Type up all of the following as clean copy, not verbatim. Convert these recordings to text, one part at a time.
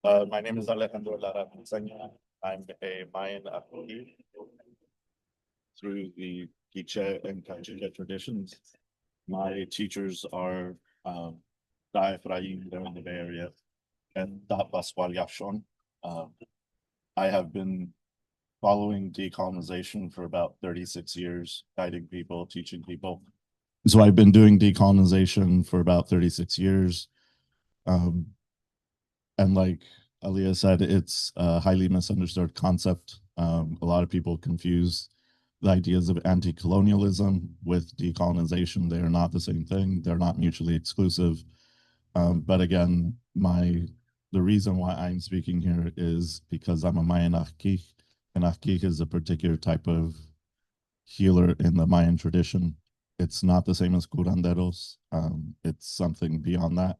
My name is Alejandro Lara Montaña. I'm a Mayan Apodi through the Quiche and Cachique traditions. My teachers are Da Efraín, they're in the Bay Area, and Da Pascual Yachon. Um, I have been following decolonization for about 36 years, guiding people, teaching people. So I've been doing decolonization for about 36 years. Um, and like Aliyah said, it's a highly misunderstood concept. A lot of people confuse the ideas of anti-colonialism with decolonization. They are not the same thing. They're not mutually exclusive. But again, the reason why I'm speaking here is because I'm a Mayan Achkich, and Achkich is a particular type of healer in the Mayan tradition. It's not the same as curanderos. It's something beyond that.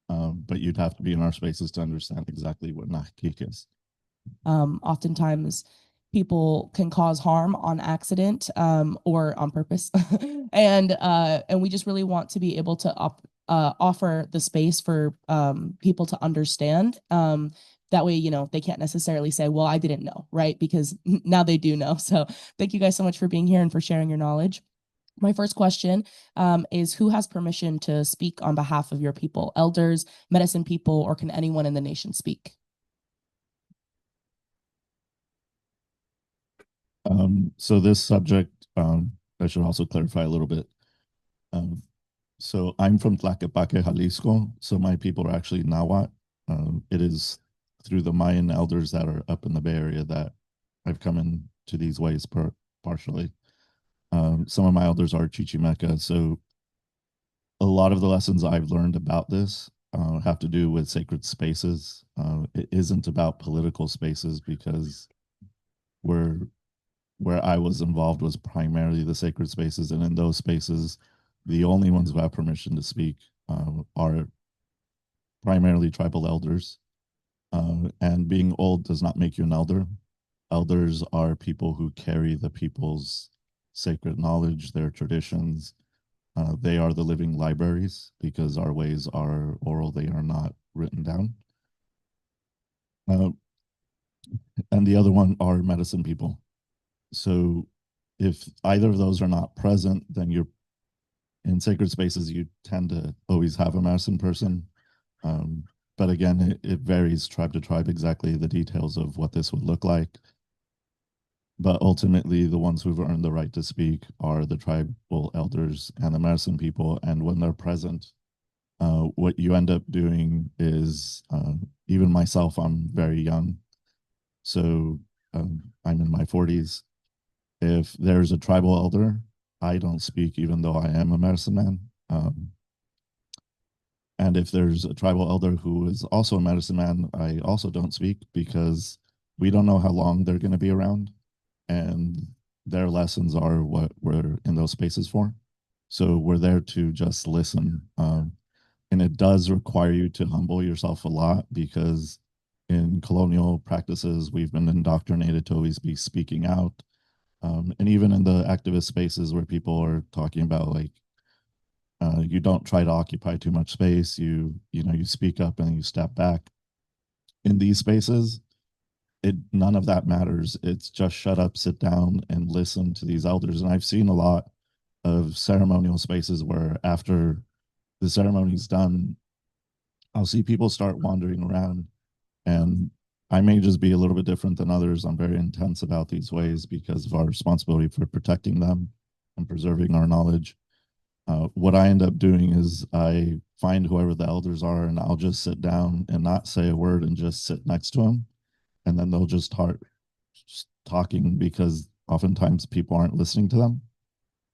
But you'd have to be in our spaces to understand exactly what Nachkik is. Oftentimes, people can cause harm on accident or on purpose, and we just really want to be able to offer the space for people to understand. That way, they can't necessarily say, "Well, I didn't know," right? Because now they do know. So, thank you guys so much for being here and for sharing your knowledge. My first question is who has permission to speak on behalf of your people, elders, medicine people, or can anyone in the nation speak? So this subject, I should also clarify a little bit. Um, so I'm from Tlaquepaque, Jalisco. So my people are actually Nahuatl. It is through the Mayan elders that are up in the Bay Area that I've come into these ways partially. Some of my elders are Chichimeca. So a lot of the lessons I've learned about this have to do with sacred spaces. It isn't about political spaces because we're where I was involved was primarily the sacred spaces, and in those spaces, the only ones who have permission to speak are primarily tribal elders. And being old does not make you an elder. Elders are people who carry the people's sacred knowledge, their traditions. They are the living libraries because our ways are oral; they are not written down. Uh, and the other one are medicine people. So if either of those are not present, then you're in sacred spaces, you tend to always have a medicine person. Um, but again, it varies tribe to tribe exactly the details of what this would look like. But ultimately, the ones who've earned the right to speak are the tribal elders and the medicine people. And when they're present, what you end up doing is, even myself, I'm very young. So I'm in my 40s. If there's a tribal elder, I don't speak, even though I am a medicine man. And if there's a tribal elder who is also a medicine man, I also don't speak because we don't know how long they're going to be around. And their lessons are what we're in those spaces for. So we're there to just listen. And it does require you to humble yourself a lot because in colonial practices, we've been indoctrinated to always be speaking out. And even in the activist spaces where people are talking about like you don't try to occupy too much space. You speak up and you step back. In these spaces, it none of that matters. It's just shut up, sit down, and listen to these elders. And I've seen a lot of ceremonial spaces where after the ceremony's done, I'll see people start wandering around, and I may just be a little bit different than others. I'm very intense about these ways because of our responsibility for protecting them and preserving our knowledge. What I end up doing is I find whoever the elders are and I'll just sit down and not say a word and just sit next to them. And then they'll just start talking because oftentimes people aren't listening to them.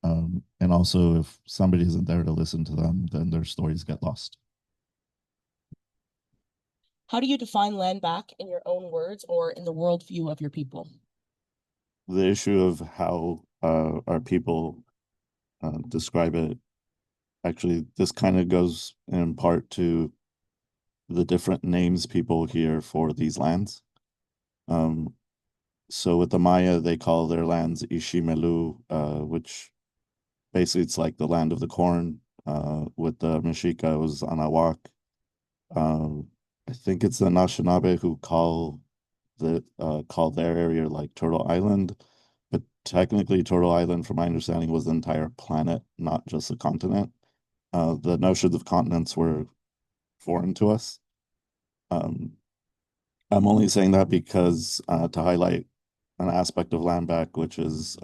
And also, if somebody isn't there to listen to them, then their stories get lost. How do you define land back in your own words or in the worldview of your people? The issue of how our people describe it, actually, this kind of goes in part to the different names people hear for these lands. Um, so with the Maya, they call their lands Ishimelu, which basically it's like the land of the corn. With the Mexica, it was Anahuac. Um, I think it's the Anishinaabe who call their area like Turtle Island, but technically Turtle Island, from my understanding, was the entire planet, not just a continent. The notions of continents were foreign to us. Um, I'm only saying that because to highlight an aspect of land back, which is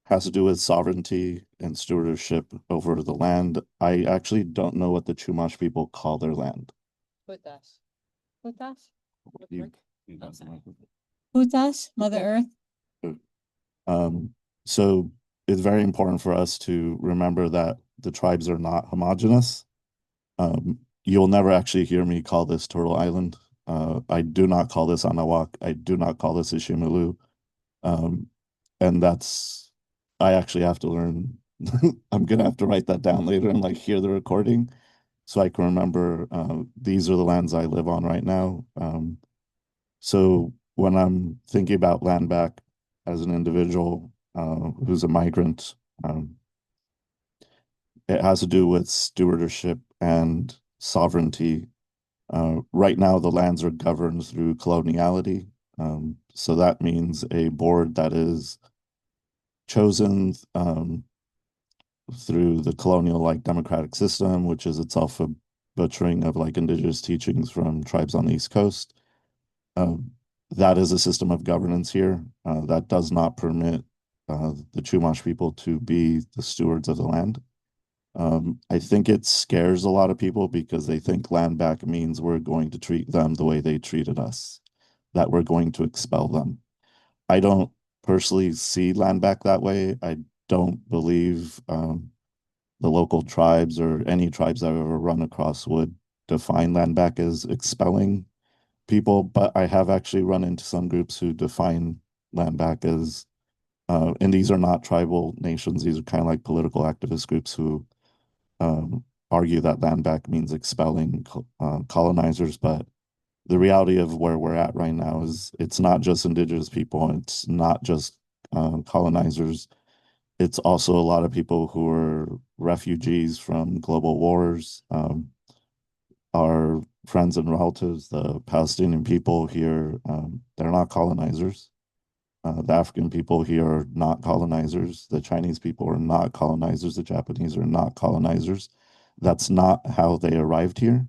has to do with sovereignty and stewardship over the land. I actually don't know what the Chumash people call their land. Putas. Putas? You, I'm sorry. Putas, Mother Earth. Um, so it's very important for us to remember that the tribes are not homogenous. You'll never actually hear me call this Turtle Island. I do not call this Anawak. I do not call this Ishimalu. Um, and that's, I actually have to learn. I'm gonna have to write that down later and like hear the recording so I can remember these are the lands I live on right now. So when I'm thinking about land back as an individual who's a migrant, um, it has to do with stewardship and sovereignty. Right now, the lands are governed through coloniality. So that means a board that is chosen through the colonial like democratic system, which is itself a butchering of like indigenous teachings from tribes on the East Coast. Um, that is a system of governance here that does not permit the Chumash people to be the stewards of the land. I think it scares a lot of people because they think land back means we're going to treat them the way they treated us, that we're going to expel them. I don't personally see land back that way. I don't believe the local tribes or any tribes I've ever run across would define land back as expelling people, but I have actually run into some groups who define land back as, and these are not tribal nations, these are kind of like political activist groups who argue that land back means expelling colonizers. But the reality of where we're at right now is it's not just indigenous people, it's not just colonizers. It's also a lot of people who are refugees from global wars. Our friends and relatives, the Palestinian people here, they're not colonizers. The African people here are not colonizers. The Chinese people are not colonizers. The Japanese are not colonizers. That's not how they arrived here.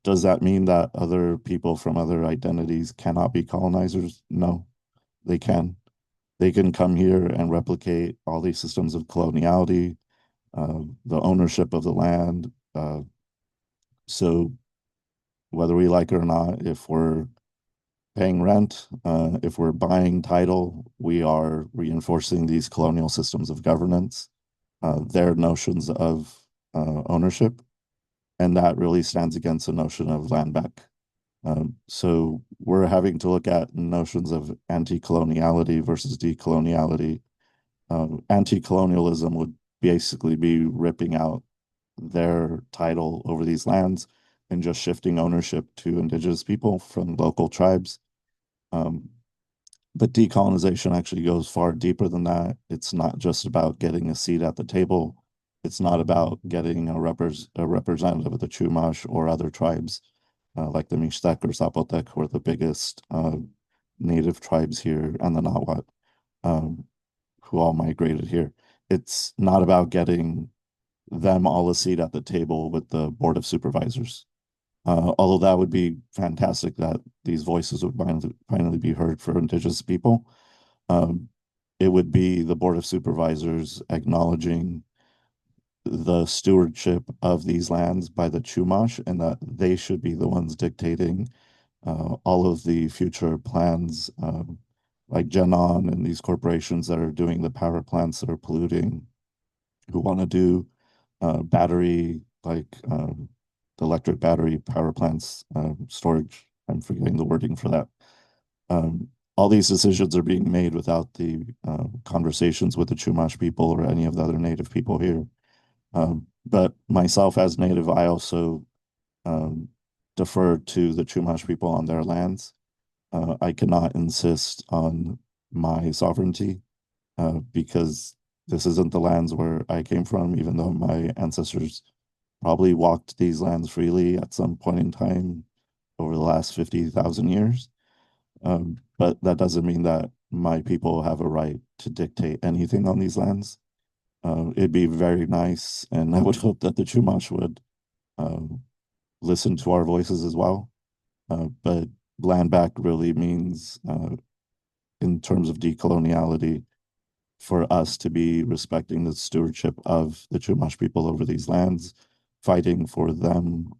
Does that mean that other people from other identities cannot be colonizers? No, they can. They can come here and replicate all these systems of coloniality, the ownership of the land. So whether we like it or not, if we're paying rent, if we're buying title, we are reinforcing these colonial systems of governance, their notions of ownership, and that really stands against the notion of land back. So we're having to look at notions of anti-coloniality versus decoloniality. Anti-colonialism would basically be ripping out their title over these lands and just shifting ownership to indigenous people from local tribes. Um, but decolonization actually goes far deeper than that. It's not just about getting a seat at the table. It's not about getting a representative of the Chumash or other tribes like the Mixtec or Zapotec, who are the biggest native tribes here, and the Nahuatl, um, who all migrated here. It's not about getting them all a seat at the table with the Board of Supervisors. Although that would be fantastic that these voices would finally be heard for Indigenous people. Um, it would be the Board of Supervisors acknowledging the stewardship of these lands by the Chumash and that they should be the ones dictating all of the future plans, like Genon and these corporations that are doing the power plants that are polluting, who want to do battery, like the electric battery power plants, storage. I'm forgetting the wording for that. All these decisions are being made without the conversations with the Chumash people or any of the other native people here. But myself as native, I also um, defer to the Chumash people on their lands. I cannot insist on my sovereignty because this isn't the lands where I came from, even though my ancestors probably walked these lands freely at some point in time over the last 50,000 years. But that doesn't mean that my people have a right to dictate anything on these lands. It'd be very nice, and I would hope that the Chumash would uh, listen to our voices as well. But land back really means, in terms of decoloniality, for us to be respecting the stewardship of the Chumash people over these lands, fighting for them,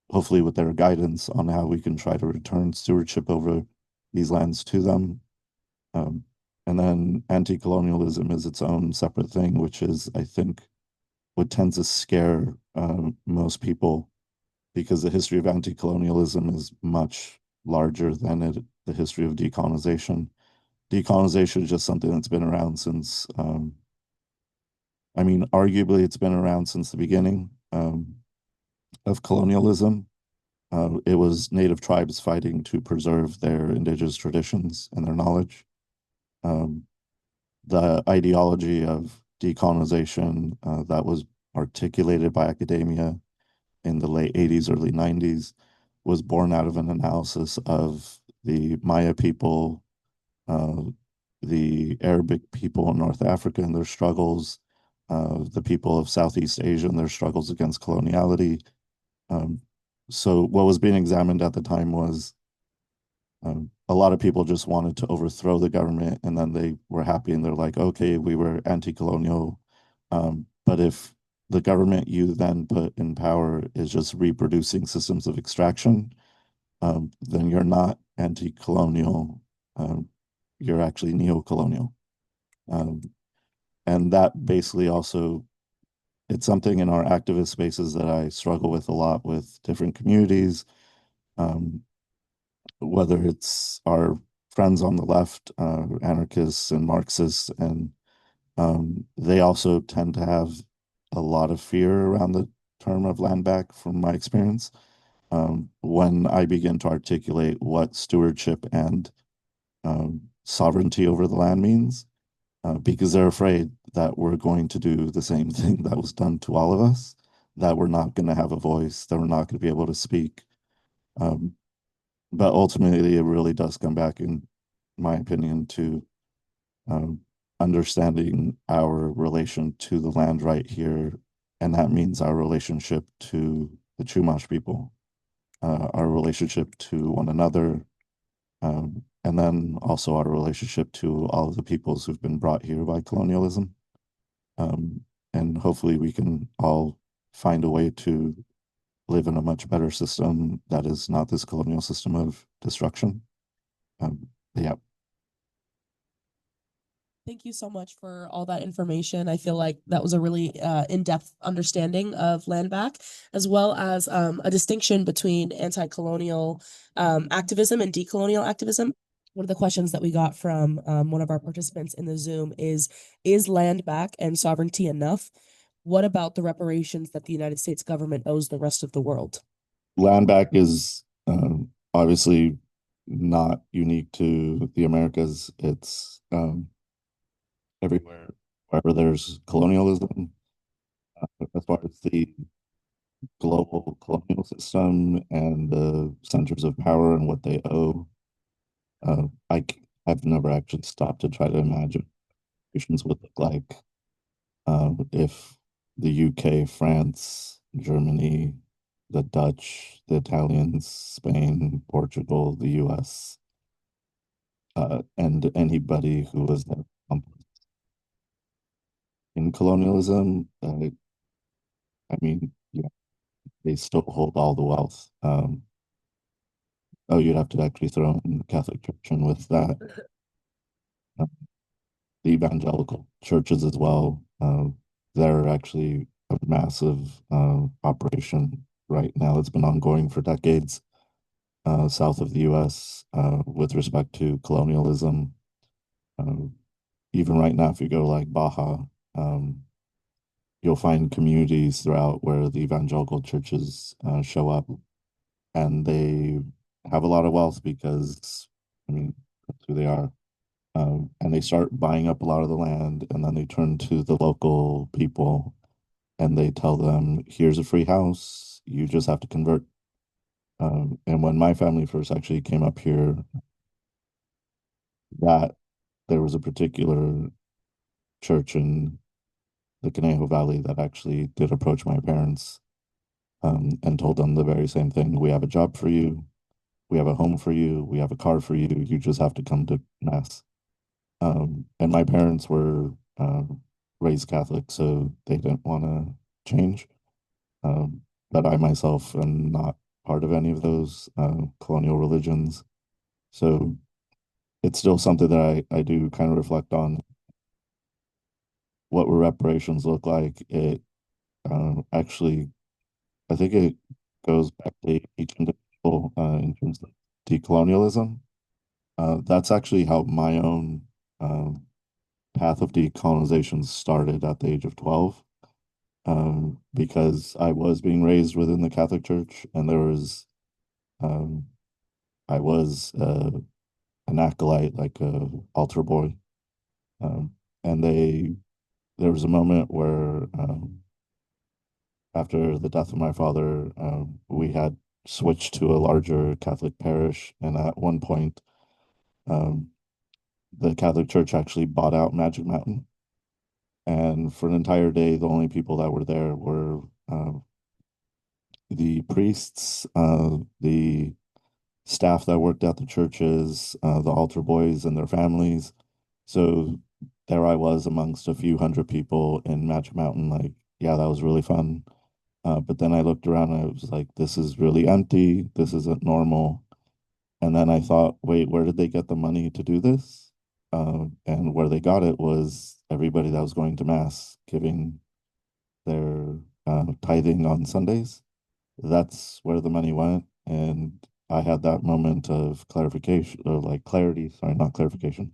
hopefully with their guidance on how we can try to return stewardship over these lands to them. Um, and then anti-colonialism is its own separate thing, which is, I think, what tends to scare most people, because the history of anti-colonialism is much larger than the history of decolonization. Decolonization is just something that's been around since, I mean, arguably it's been around since the beginning of colonialism. It was native tribes fighting to preserve their indigenous traditions and their knowledge. Um, the ideology of decolonization that was articulated by academia in the late 80s, early 90s was born out of an analysis of the Maya people, uh, the Arabic people in North Africa and their struggles, the people of Southeast Asia and their struggles against coloniality. Um, so what was being examined at the time was, a lot of people just wanted to overthrow the government, and then they were happy and they're like, okay, we were anti-colonial. But if the government you then put in power is just reproducing systems of extraction, then you're not anti-colonial. You're actually neo-colonial. Um, and that basically also, it's something in our activist spaces that I struggle with a lot with different communities. Um, whether it's our friends on the left, anarchists and Marxists, and they also tend to have a lot of fear around the term of land back, from my experience. When I begin to articulate what stewardship and sovereignty over the land means, because they're afraid that we're going to do the same thing that was done to all of us, that we're not going to have a voice, that we're not going to be able to speak. Um, but ultimately, it really does come back, in my opinion, to um, understanding our relation to the land right here. And that means our relationship to the Chumash people, our relationship to one another, and then also our relationship to all of the peoples who've been brought here by colonialism. Um, and hopefully we can all find a way to live in a much better system that is not this colonial system of destruction. Yeah. Thank you so much for all that information. I feel like that was a really in-depth understanding of land back, as well as a distinction between anti-colonial activism and decolonial activism. One of the questions that we got from one of our participants in the Zoom is land back and sovereignty enough? What about the reparations that the United States government owes the rest of the world? Land back is obviously not unique to the Americas. It's everywhere, wherever there's colonialism. As far as the global colonial system and the centers of power and what they owe, I've never actually stopped to try to imagine what nations would look like if the UK, France, Germany, the Dutch, the Italians, Spain, Portugal, the US, and anybody who was there in colonialism. I mean, yeah, they still hold all the wealth. Oh, you'd have to actually throw in the Catholic Church in with that. Uh, the evangelical churches as well. They're actually a massive operation right now that's been ongoing for decades south of the US with respect to colonialism. Uh, Even right now, if you go to like Baja, um, you'll find communities throughout where the evangelical churches show up, and they have a lot of wealth because, I mean, that's who they are. And they start buying up a lot of the land, and then they turn to the local people and they tell them, here's a free house, you just have to convert. And when my family first actually came up here, that there was a particular church in the Conejo Valley that actually did approach my parents, and told them the very same thing. We have a job for you. We have a home for you. We have a car for you. You just have to come to mass. And my parents were raised Catholic, so they didn't want to change. But I myself am not part of any of those colonial religions. So it's still something that I do kind of reflect on. What will reparations look like? It actually, I think it goes back to each individual in terms of decolonialism. That's actually how my own path of decolonization started at the age of 12, because I was being raised within the Catholic Church, and um, I was an acolyte, like a altar boy, um, and there was a moment where after the death of my father, we had switched to a larger Catholic parish, and at one point, um, the Catholic Church actually bought out Magic Mountain. And for an entire day, the only people that were there were the priests, the staff that worked at the churches, the altar boys and their families. So there I was amongst a few hundred people in Magic Mountain. Like, yeah, that was really fun. But then I looked around and I was like, this is really empty. This isn't normal. And then I thought, wait, where did they get the money to do this? And where they got it was everybody that was going to mass giving their tithing on Sundays. That's where the money went. And I had that moment of clarification, or like clarity, sorry, not clarification,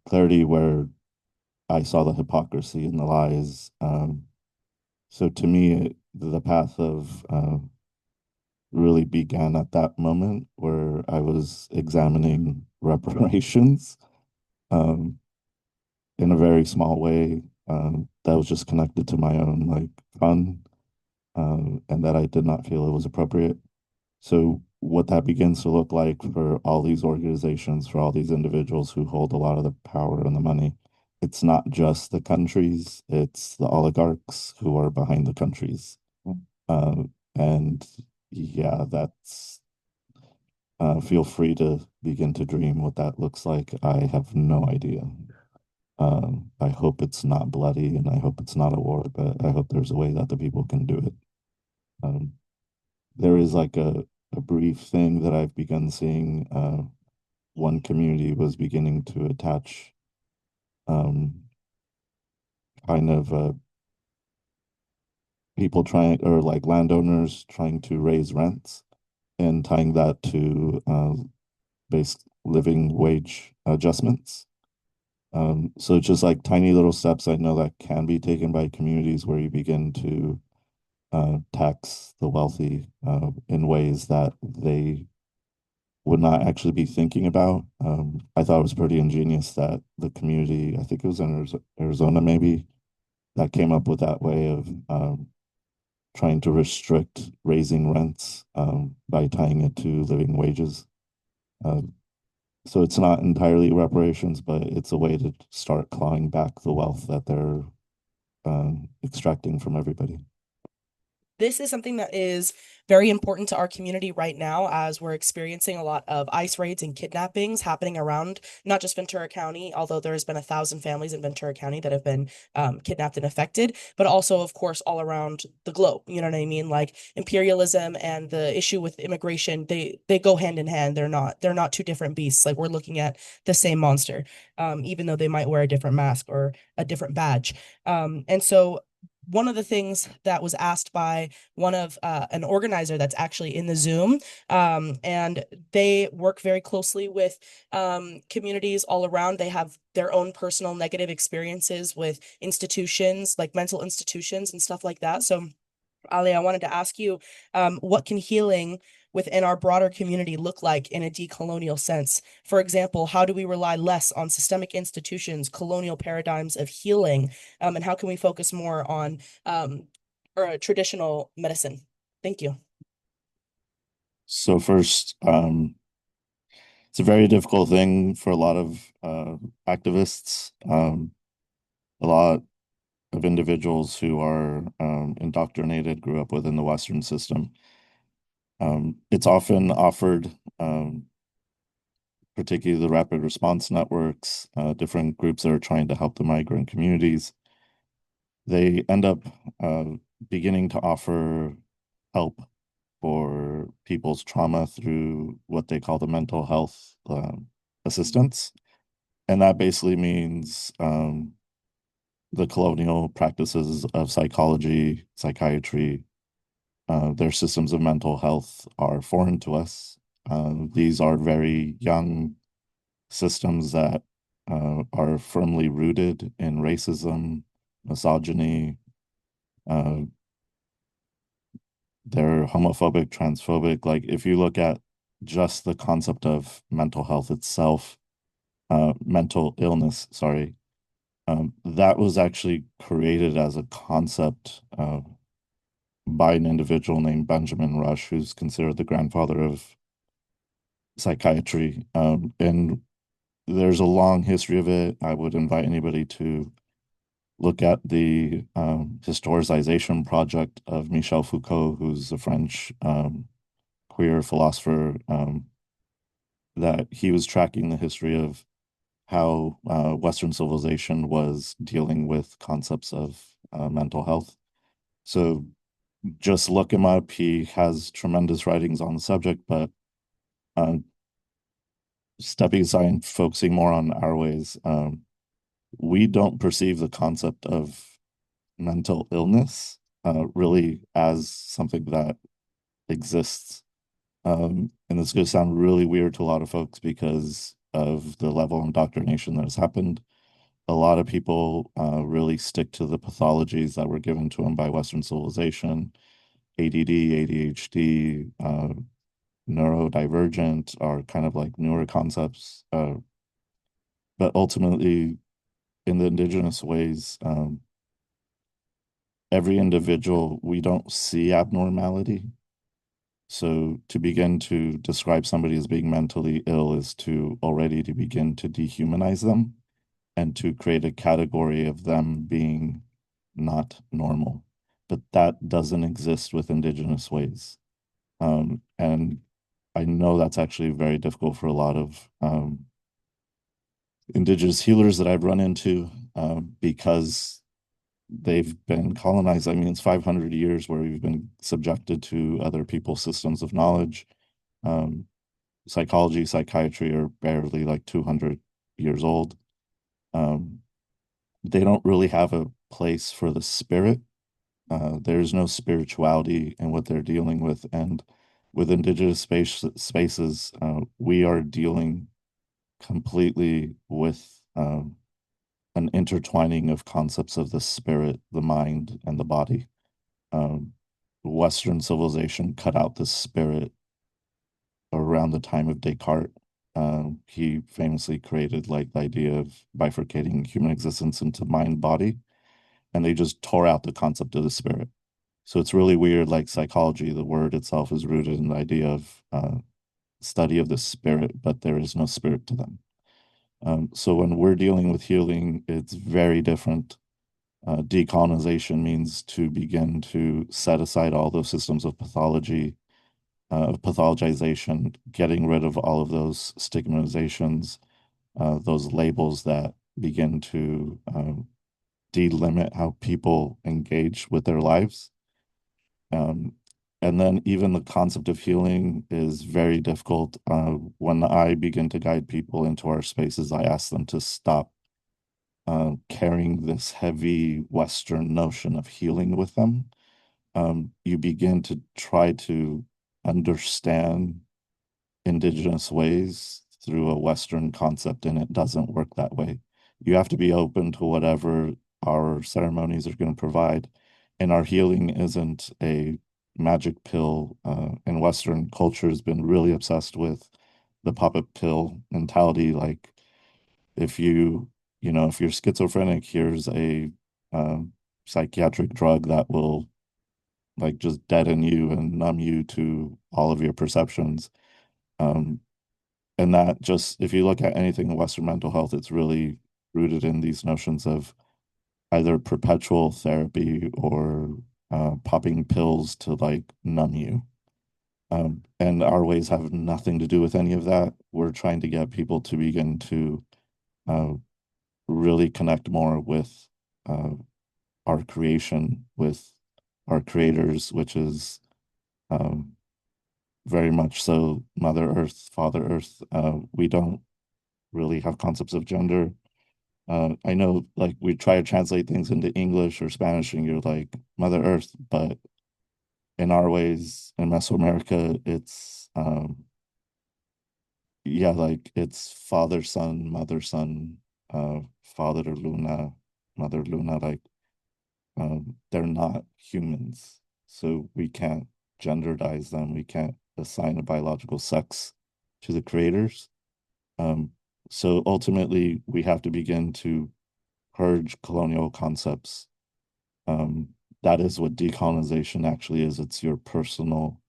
clarity, where I saw the hypocrisy and the lies. So to me, the path of really began at that moment where I was examining reparations, um, in a very small way, that was just connected to my own like fun, and that I did not feel it was appropriate. So what that begins to look like for all these organizations, for all these individuals who hold a lot of the power and the money, it's not just the countries, it's the oligarchs who are behind the countries. Uh, and yeah, that's feel free to begin to dream what that looks like. I have no idea. I hope it's not bloody and I hope it's not a war, but I hope there's a way that the people can do it. Um, there is like a brief thing that I've begun seeing. One community was beginning to attach um, kind of people trying, or like landowners trying to raise rents and tying that to base living wage adjustments. So just like tiny little steps I know that can be taken by communities where you begin to tax the wealthy in ways that they would not actually be thinking about. I thought it was pretty ingenious that the community, I think it was in Arizona maybe, that came up with that way of trying to restrict raising rents by tying it to living wages. Um, so it's not entirely reparations, but it's a way to start clawing back the wealth that they're extracting from everybody. This is something that is very important to our community right now as we're experiencing a lot of ICE raids and kidnappings happening around not just Ventura County, although there has been 1,000 families in Ventura County that have been kidnapped and affected, but also, of course, all around the globe. You know what I mean? Like imperialism and the issue with immigration, they go hand in hand. They're not two different beasts. Like we're looking at the same monster, even though they might wear a different mask or a different badge. And so one of the things that was asked by one of an organizer that's actually in the Zoom, and they work very closely with communities all around. They have their own personal negative experiences with institutions, like mental institutions and stuff like that. So, Ali, I wanted to ask you, what can healing within our broader community look like in a decolonial sense? For example, how do we rely less on systemic institutions, colonial paradigms of healing, and how can we focus more on traditional medicine? Thank you. So first, it's a very difficult thing for a lot of activists. A lot of individuals who are indoctrinated grew up within the Western system. It's often offered, particularly the rapid response networks, different groups that are trying to help the migrant communities. They end up beginning to offer help for people's trauma through what they call the mental health assistance. And that basically means the colonial practices of psychology, psychiatry, their systems of mental health are foreign to us. These are very young systems that are firmly rooted in racism, misogyny. Uh, they're homophobic, transphobic. Like, if you look at just the concept of mental health itself, mental illness, sorry, that was actually created as a concept by an individual named Benjamin Rush, who's considered the grandfather of psychiatry. And there's a long history of it. I would invite anybody to look at the historicization project of Michel Foucault, who's a French queer philosopher, that he was tracking the history of how Western civilization was dealing with concepts of mental health. So just look him up. He has tremendous writings on the subject, but uh, stepping aside and focusing more on our ways, we don't perceive the concept of mental illness really as something that exists. And this is going to sound really weird to a lot of folks because of the level of indoctrination that has happened. A lot of people really stick to the pathologies that were given to them by Western civilization. ADD, ADHD, neurodivergent are kind of like newer concepts. But ultimately, in the indigenous ways, every individual, we don't see abnormality. So to begin to describe somebody as being mentally ill is to already to begin to dehumanize them and to create a category of them being not normal. But that doesn't exist with indigenous ways. And I know that's actually very difficult for a lot of indigenous healers that I've run into because they've been colonized. I mean, it's 500 years where we've been subjected to other people's systems of knowledge. Um, Psychology, psychiatry are barely like 200 years old. Um, they don't really have a place for the spirit. There's no spirituality in what they're dealing with. And with indigenous spaces, we are dealing completely with an intertwining of concepts of the spirit, the mind, and the body. Um, Western civilization cut out the spirit around the time of Descartes. He famously created like the idea of bifurcating human existence into mind body, and they just tore out the concept of the spirit. So it's really weird. Like psychology, the word itself is rooted in the idea of study of the spirit, but there is no spirit to them. So when we're dealing with healing, it's very different. Decolonization means to begin to set aside all those systems of pathology, pathologization, getting rid of all of those stigmatizations, those labels that begin to delimit how people engage with their lives. Um, and then even the concept of healing is very difficult. When I begin to guide people into our spaces, I ask them to stop carrying this heavy Western notion of healing with them. You begin to try to understand indigenous ways through a Western concept, and it doesn't work that way. You have to be open to whatever our ceremonies are going to provide. And our healing isn't a magic pill, and Western culture has been really obsessed with the puppet pill mentality. Like if if you're schizophrenic, here's a psychiatric drug that will like just deaden you and numb you to all of your perceptions. Um, and that just, if you look at anything in Western mental health, it's really rooted in these notions of either perpetual therapy or popping pills to like numb you. And our ways have nothing to do with any of that. We're trying to get people to begin to uh, really connect more with uh, our creation, with our creators, which is um, very much so Mother Earth, Father Earth. We don't really have concepts of gender. I know like we try to translate things into English or Spanish and you're like Mother Earth, but in our ways in Mesoamerica, it's yeah, like it's father, son, mother, son, father Luna, mother Luna, like they're not humans. So we can't genderize them. We can't assign a biological sex to the creators. Um, so ultimately, we have to begin to purge colonial concepts. Um, that is what decolonization actually is. It's your personal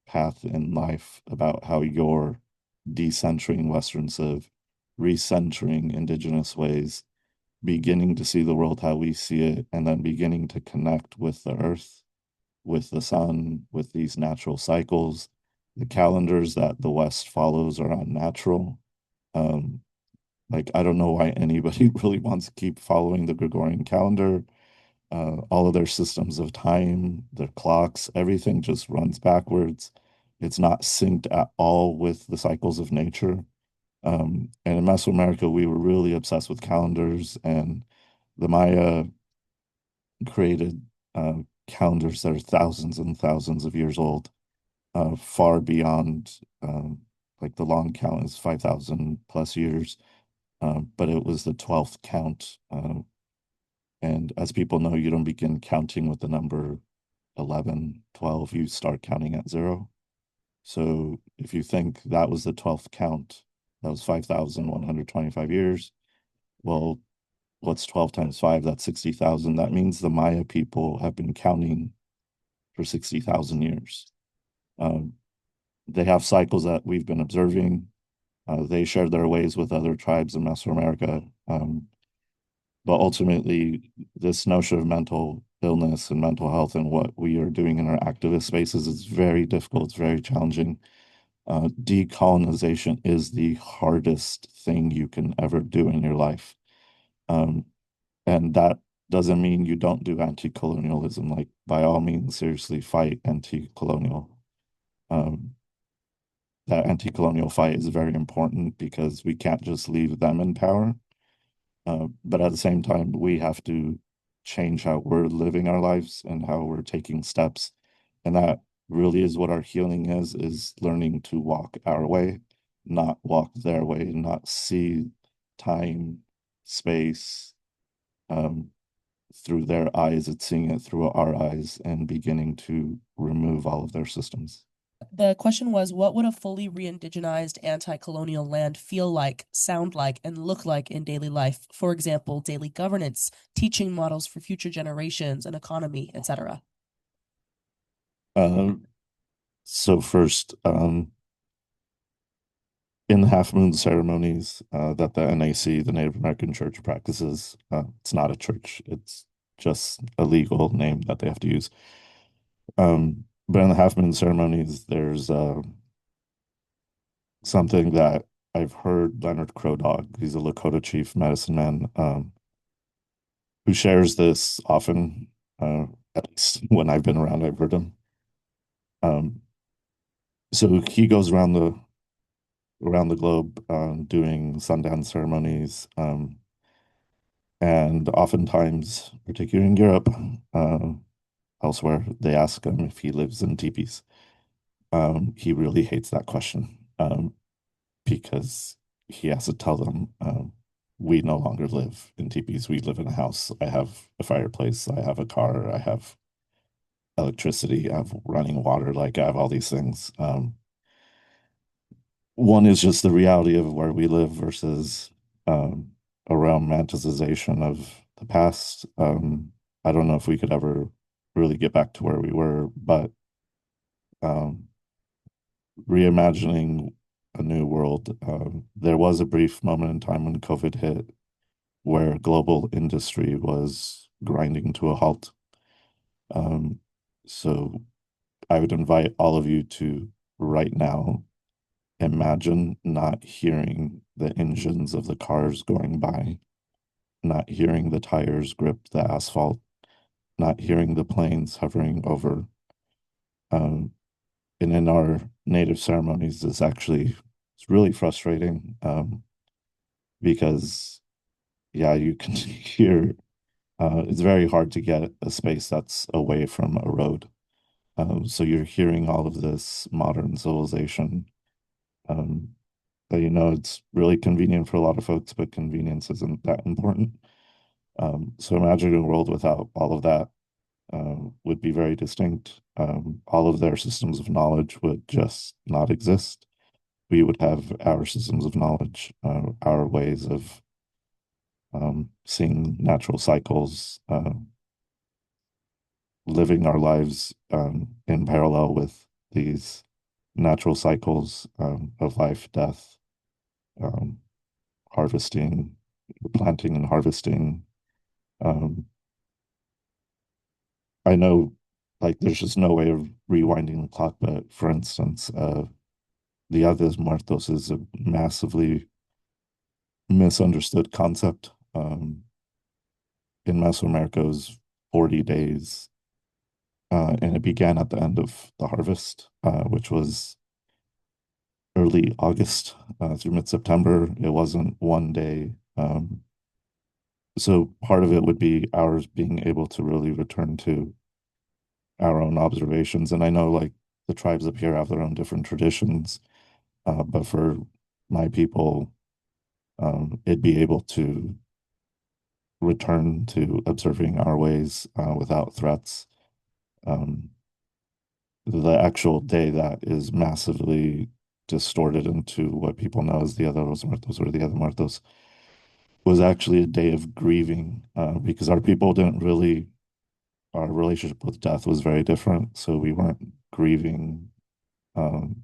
path in life about how you're decentering Western civ, recentering indigenous ways, beginning to see the world how we see it, and then beginning to connect with the earth, with the sun, with these natural cycles. The calendars that the West follows are unnatural. Um, like, I don't know why anybody really wants to keep following the Gregorian calendar. All of their systems of time, their clocks, everything just runs backwards. It's not synced at all with the cycles of nature. And in Mesoamerica, we were really obsessed with calendars, and the Maya created calendars that are thousands and thousands of years old, far beyond like the long count is 5,000 plus years. But it was the 12th count. And as people know, you don't begin counting with the number 11, 12, you start counting at zero. So if you think that was the 12th count, that was 5,125 years. Well, what's 12 times 5? That's 60,000. That means the Maya people have been counting for 60,000 years. Um, they have cycles that we've been observing. They share their ways with other tribes in Mesoamerica. But ultimately, this notion of mental illness and mental health and what we are doing in our activist spaces is very difficult. It's very challenging. Decolonization is the hardest thing you can ever do in your life. Um, and that doesn't mean you don't do anti-colonialism. Like, by all means, seriously fight anti-colonial. Um, that anti-colonial fight is very important because we can't just leave them in power. But at the same time, we have to change how we're living our lives and how we're taking steps. And that really is what our healing is learning to walk our way, not walk their way, not see time, space, um, through their eyes. It's seeing it through our eyes and beginning to remove all of their systems. The question was, what would a fully re-indigenized anti-colonial land feel like, sound like, and look like in daily life? For example, daily governance, teaching models for future generations, an economy, etc. Uh, so first, in the half moon ceremonies that the NAC, the Native American Church, practices, it's not a church, it's just a legal name that they have to use. But in the half moon ceremonies, there's something that I've heard Leonard Crow Dog, he's a Lakota chief medicine man, who shares this often, at least when I've been around, I've heard him. Um, so he goes around the globe doing sundown ceremonies. And oftentimes, particularly in Europe, uh, elsewhere, they ask him if he lives in teepees. He really hates that question because he has to tell them, we no longer live in teepees. We live in a house. I have a fireplace. I have a car. I have electricity, I have running water, like I have all these things. One is just the reality of where we live versus um, a romanticization of the past. I don't know if we could ever really get back to where we were, but um, reimagining a new world. There was a brief moment in time when COVID hit where global industry was grinding to a halt. Um, so I would invite all of you to right now imagine not hearing the engines of the cars going by, not hearing the tires grip the asphalt, not hearing the planes hovering over. Um, and in our native ceremonies, it's really frustrating because, yeah, you can hear. It's very hard to get a space that's away from a road. So you're hearing all of this modern civilization. Um, but it's really convenient for a lot of folks, but convenience isn't that important. So imagining a world without all of that would be very distinct. All of their systems of knowledge would just not exist. We would have our systems of knowledge, our ways of seeing natural cycles, living our lives in parallel with these natural cycles of life, death, um, harvesting, planting and harvesting. Um, I know like there's just no way of rewinding the clock, but for instance, Dia de Muertos is a massively misunderstood concept. In Mesoamerica, it was 40 days, and it began at the end of the harvest, which was early August through mid-September. It wasn't one day. So part of it would be ours being able to really return to our own observations. And I know like the tribes up here have their own different traditions, but for my people, it'd be able to return to observing our ways without threats. Um, the actual day that is massively distorted into what people know as Dia de los Muertos or Dia de Muertos was actually a day of grieving because our people didn't really, our relationship with death was very different. So we weren't grieving um,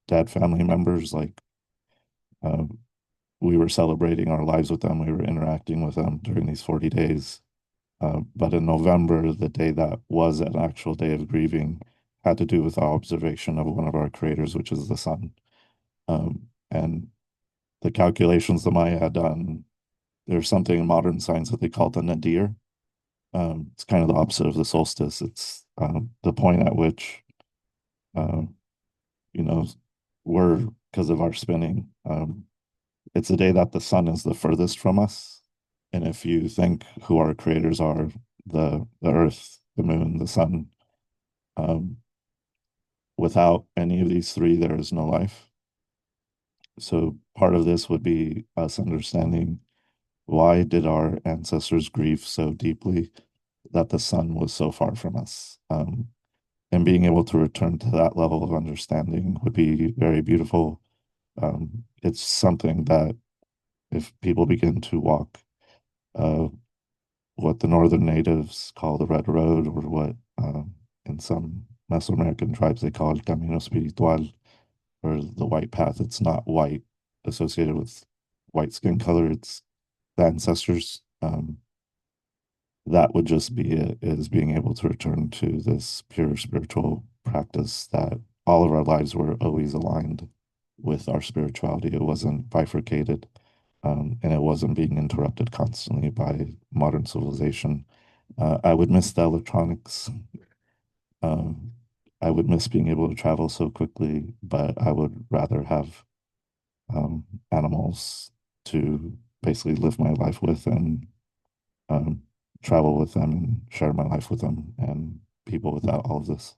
dead family members. Like uh, we were celebrating our lives with them. We were interacting with them during these 40 days. But in November, the day that was an actual day of grieving had to do with our observation of one of our creators, which is the sun. And the calculations the Maya had done, there's something in modern science that they call the nadir. It's kind of the opposite of the solstice. It's the point at which, uh, you know, we're, because of our spinning, it's the day that the sun is the furthest from us. And if you think who our creators are, the earth, the moon, the sun, um, without any of these three, there is no life. So part of this would be us understanding why did our ancestors grieve so deeply that the sun was so far from us. And being able to return to that level of understanding would be very beautiful. It's something that if people begin to walk uh, what the northern natives call the Red Road, or what in some Mesoamerican tribes they call el Camino Espiritual, or the white path. It's not white associated with white skin color, it's the ancestors. That would just be it, is being able to return to this pure spiritual practice that all of our lives were always aligned with our spirituality. It wasn't bifurcated, and it wasn't being interrupted constantly by modern civilization. I would miss the electronics. Um, I would miss being able to travel so quickly, but I would rather have animals to basically live my life with and um, travel with them and share my life with them and people without all of this.